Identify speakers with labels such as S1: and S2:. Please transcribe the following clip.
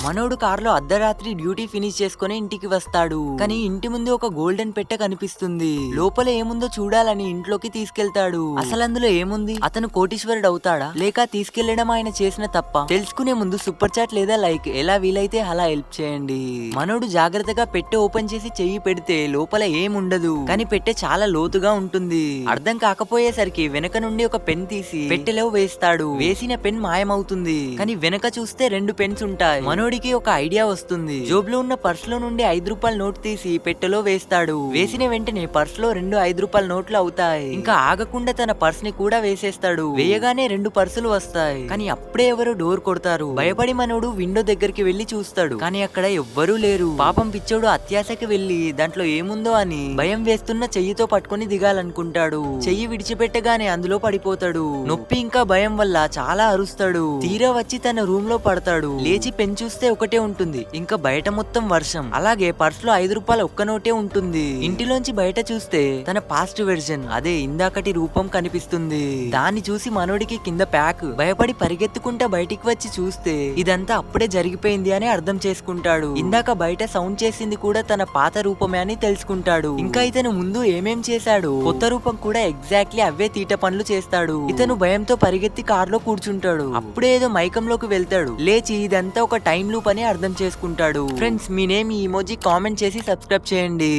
S1: మనోడు కారులో అర్ధరాత్రి డ్యూటీ ఫినిష్ చేసుకుని ఇంటికి వస్తాడు. కానీ ఇంటి ముందు ఒక గోల్డెన్ పెట్టె కనిపిస్తుంది. లోపల ఏముందో చూడాలని ఇంట్లోకి తీసుకెళ్తాడు. అసలు అందులో ఏముంది? అతను కోటీశ్వరుడు అవుతాడా లేక తీసుకెళ్లడం ఆయన చేసిన తప్ప? తెలుసుకునే ముందు సూపర్ చాట్ లేదా లైక్ ఎలా వీలైతే అలా హెల్ప్ చేయండి. మనోడు జాగ్రత్తగా పెట్టె ఓపెన్ చేసి చెయ్యి పెడితే లోపల ఏముండదు. కానీ పెట్టె చాలా లోతుగా ఉంటుంది. అర్థం కాకపోయేసరికి వెనక నుండి ఒక పెన్ తీసి పెట్టెలో వేస్తాడు. వేసిన పెన్ మాయమవుతుంది. కానీ వెనక చూస్తే 2 పెన్స్ ఉంటాయి. మనోడికి ఒక ఐడియా వస్తుంది. జోబులో ఉన్న పర్స్ లో నుండి 5 రూపాయల నోట్ తీసి పెట్టెలో వేస్తాడు. వేసిన వెంటనే పర్స్ లో 2 5 రూపాయల నోట్లు అవుతాయి. ఇంకా ఆగకుండా తన పర్స్ ని కూడా వేసేస్తాడు. వేయగానే 2 పర్సులు వస్తాయి. కానీ అప్పుడే ఎవరో డోర్ కొడతారు. భయపడి మనోడు విండో దగ్గరికి వెళ్లి చూస్తాడు. కానీ అక్కడ ఎవ్వరూ లేరు. పాపం పిచ్చోడు అత్యాశకి వెళ్లి దాంట్లో ఏముందో అని భయం వేస్తున్న చెయ్యితో పట్టుకుని దిగాలనుకుంటాడు. చెయ్యి విడిచిపెట్టగానే అందులో పడిపోతాడు. నొప్పి ఇంకా భయం వల్ల చాలా అరుస్తాడు. తీరా వచ్చి తన రూమ్ లో పడతాడు. లేచి పెన్ చూస్తే ఒకటే ఉంటుంది. ఇంకా బయట మొత్తం వర్షం. అలాగే పర్స్ లో 5 రూపాయల ఒక్క నోటే ఉంటుంది. ఇంటిలోంచి బయట చూస్తే తన పాస్ట్ వెర్షన్ అదే ఇందాకటి రూపం కనిపిస్తుంది. దాన్ని చూసి మనోడికి కింద ప్యాక్. భయపడి పరిగెత్తుకుంటా బయటికి వచ్చి చూస్తే ఇదంతా అప్పుడే జరిగిపోయింది అని అర్థం చేసుకుంటాడు. ఇందాక బయట సౌండ్ చేసింది కూడా తన పాత రూపమే అని తెలుసుకుంటాడు. ఇంకా ఇతను ముందు ఏమేం చేశాడు కొత్త రూపం కూడా ఎగ్జాక్ట్లీ అవే తీట పనులు చేస్తాడు. ఇతను భయంతో పరిగెత్తి కారులో కూర్చుంటాడు. అప్పుడే ఏదో మైకంలోకి వెళ్తాడు. లేచి ఇదంతా ఒక టైం లూప్ అని అర్థం చేసుకుంటాడు. ఫ్రెండ్స్ మీ నేమ్ ఈ ఎమోజీ కామెంట్ చేసి సబ్స్క్రైబ్ చేయండి.